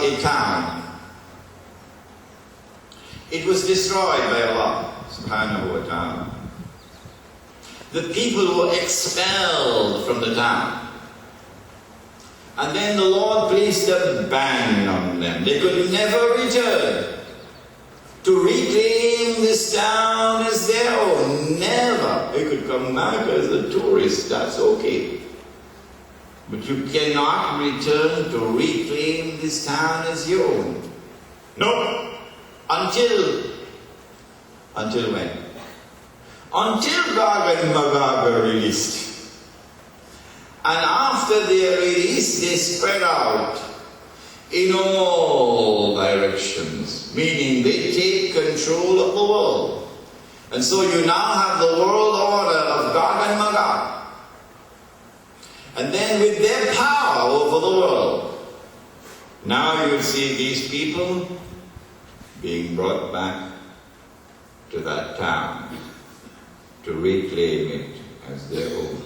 a town. It was destroyed by Allah subhanahu wa ta'ala. The people were expelled from the town. And then the Lord placed a ban on them. They could never return to reclaim this town as their own. Never. They could come back as a tourist, that's okay. But you cannot return to reclaim this town as your own. No. Until when? Until Gog and Magog are released. And after they are released, they spread out in all directions, meaning they take control of the world. And so you now have the world order of Gog and Magog. And then with their power over the world, now you see these people being brought back to that town to reclaim it as their own.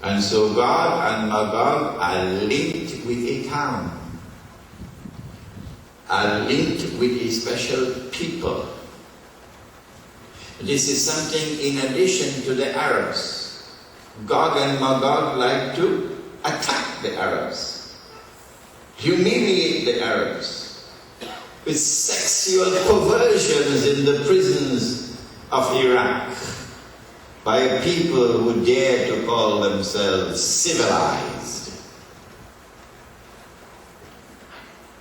And so Gog and Magog are linked with a town, are linked with a special people. This is something in addition to the Arabs. Gog and Magog like to attack the Arabs, humiliate the Arabs with sexual perversions in the prisons of Iraq by a people who dare to call themselves civilized.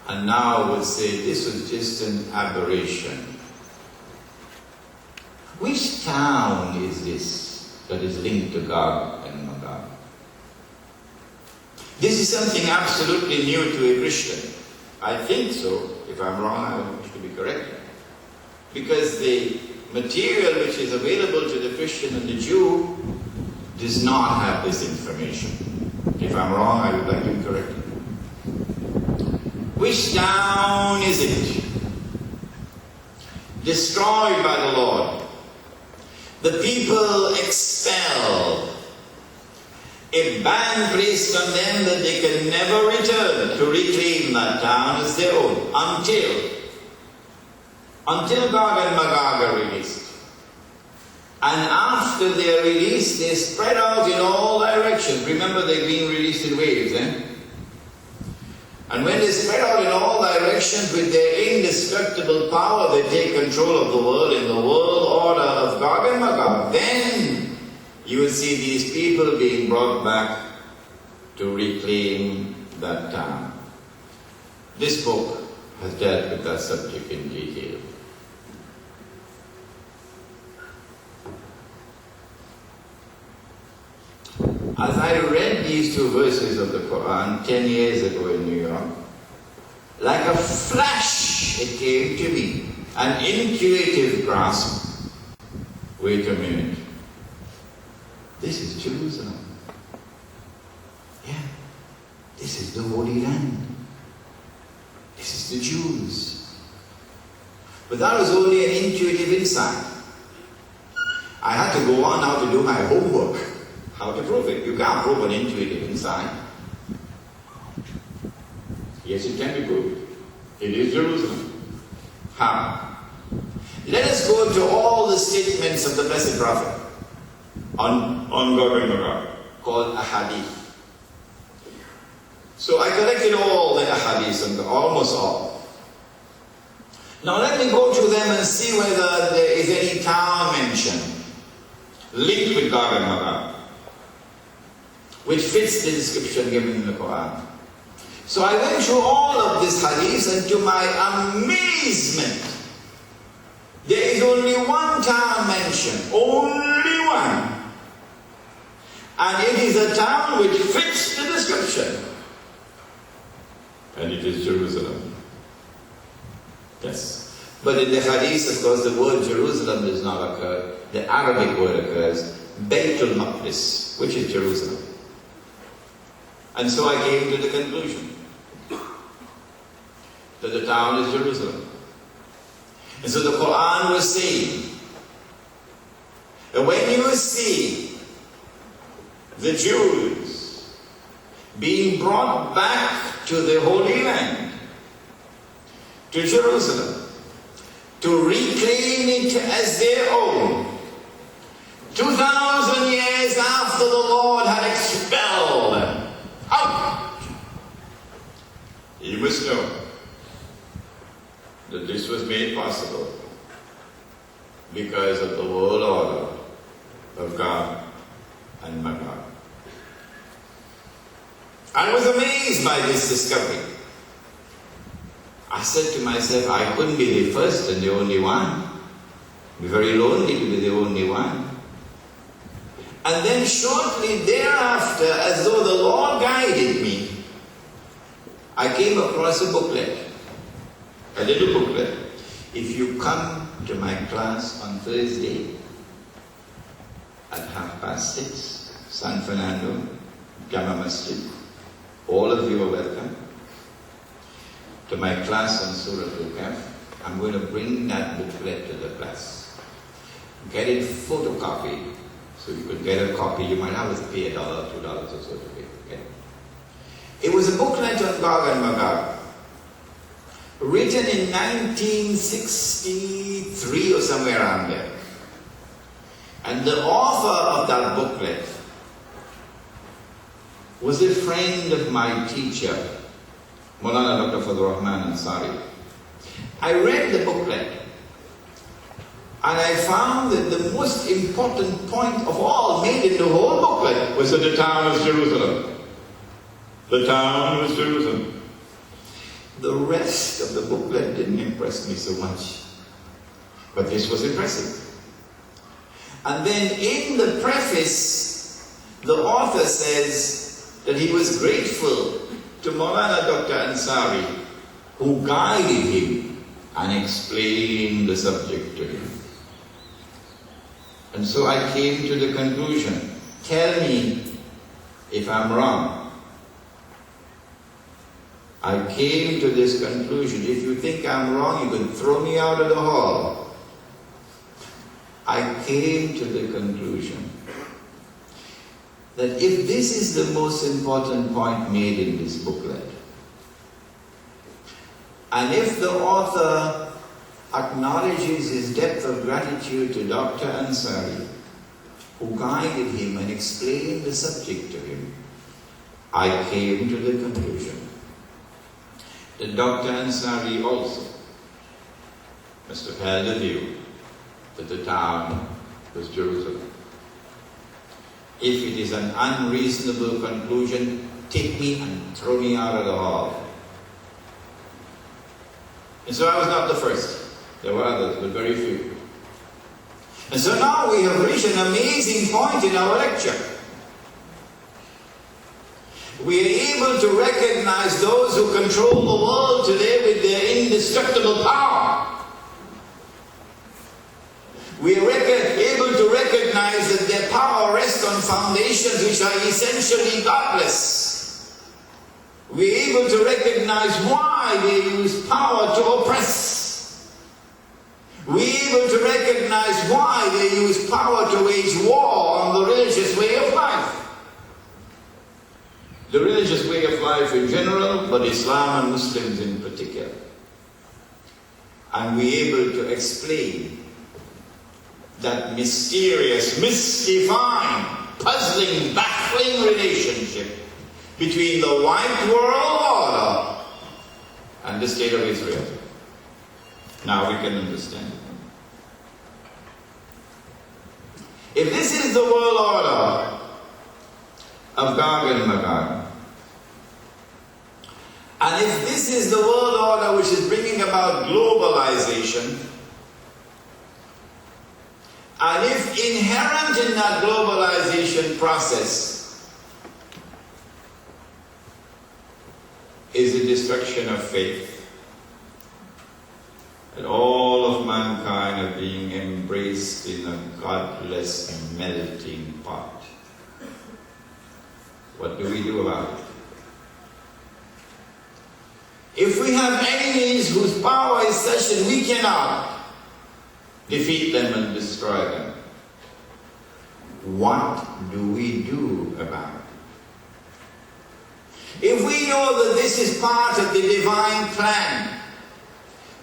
And now would say this was just an aberration. Which town is this that is linked to Gog and Magog? This is something absolutely new to a Christian. I think so. If I'm wrong, I wish to be corrected. Because the material which is available to the Christian and the Jew does not have this information. If I'm wrong, I would like to be corrected. Which town is it? Destroyed by the Lord. The people expelled. A ban placed on them that they can never return to reclaim that town as their own until Gog and Magog are released. And after they are released, they spread out in all directions. Remember, they're being released in waves, And when they spread out in all directions with their indestructible power, they take control of the world in the world order of Gog and Magog. Then you will see these people being brought back to reclaim that town. This book has dealt with that subject in detail. As I read these two verses of the Quran 10 years ago in New York, like a flash it came to me, an intuitive grasp. Wait a minute. This is Jerusalem. Yeah, this is the Holy Land. This is the Jews. But that was only an intuitive insight. I had to go on now to do my homework. How to prove it? You can't prove an intuitive insight. Yes, it can be proved. It is Jerusalem. How? Let us go to all the statements of the Blessed Prophet on Gog and Magog, called Ahadith. So I collected all the Ahadith, almost all. Now let me go through them and see whether there is any town mentioned linked with Gog and Magog, which fits the description given in the Quran. So I went through all of these hadiths, and to my amazement, there is only one town mentioned, only one. And it is a town which fits the description. And it is Jerusalem. Yes. But in the hadith, of course, the word Jerusalem does not occur. The Arabic word occurs, Baytul Maqdis, which is Jerusalem. And so I came to the conclusion that the town is Jerusalem. And so the Quran was saying that when you see the Jews being brought back to the Holy Land, to Jerusalem, to reclaim it as their own. 2,000 years after the Lord had expelled them out. You must know that this was made possible because of the world order of God and Magog. I was amazed by this discovery. I said to myself, I couldn't be the first and the only one. It'd be very lonely to be the only one. And then shortly thereafter, as though the Lord guided me, I came across a booklet, a little booklet. If you come to my class on Thursday at 6:30, San Fernando, Jama Masjid, all of you are welcome to my class on Surah Al-Kahf. I'm going to bring that booklet to the class. Get it photocopied. So you could get a copy. You might have to pay $1, $2 or so to get it. It was a booklet on Gog and Magog, written in 1963 or somewhere around there. And the author of that booklet was a friend of my teacher, Maulana Dr. Fadhur Rahman Ansari. I read the booklet, and I found that the most important point of all made in the whole booklet was that the town was Jerusalem. The town was Jerusalem. The rest of the booklet didn't impress me so much, but this was impressive. And then in the preface, the author says that he was grateful to Maulana Dr. Ansari, who guided him and explained the subject to him. And so I came to the conclusion, tell me if I'm wrong. I came to this conclusion, if you think I'm wrong, you can throw me out of the hall. I came to the conclusion that if this is the most important point made in this booklet, and if the author acknowledges his depth of gratitude to Dr. Ansari, who guided him and explained the subject to him, I came to the conclusion that Dr. Ansari also must have held a view that the town was Jerusalem. If it is an unreasonable conclusion, take me and throw me out of the hall. And so I was not the first. There were others, but very few. And so now we have reached an amazing point in our lecture. We are able to recognize those who control the world today with their indestructible power. We are able to recognize that their power rests on foundations which are essentially godless. We are able to recognize why they use power to oppress. We are able to recognize why they use power to wage war on the religious way of life. The religious way of life in general, but Islam and Muslims in particular. And we are able to explain that mysterious, mystifying, puzzling, baffling relationship between the white world order and the state of Israel. Now we can understand. If this is the world order of Gog and Magog, and if this is the world order which is bringing about globalization, and if inherent in that globalization process is the destruction of faith, and all of mankind are being embraced in a godless melting pot, what do we do about it? If we have enemies whose power is such that we cannot defeat them and destroy them, what do we do about it? if we know that this is part of the divine plan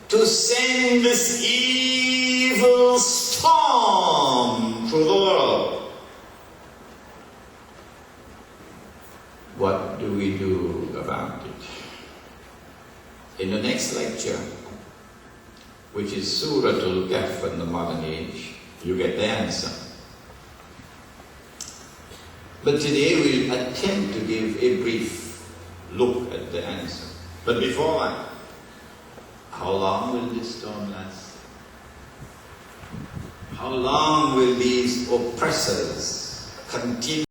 to send this evil storm through the world, what do we do about it? In the next lecture, which is Surah Al-Kahf in the modern age, you get the answer. But today we'll attempt to give a brief look at the answer. But before that, how long will this storm last? How long will these oppressors continue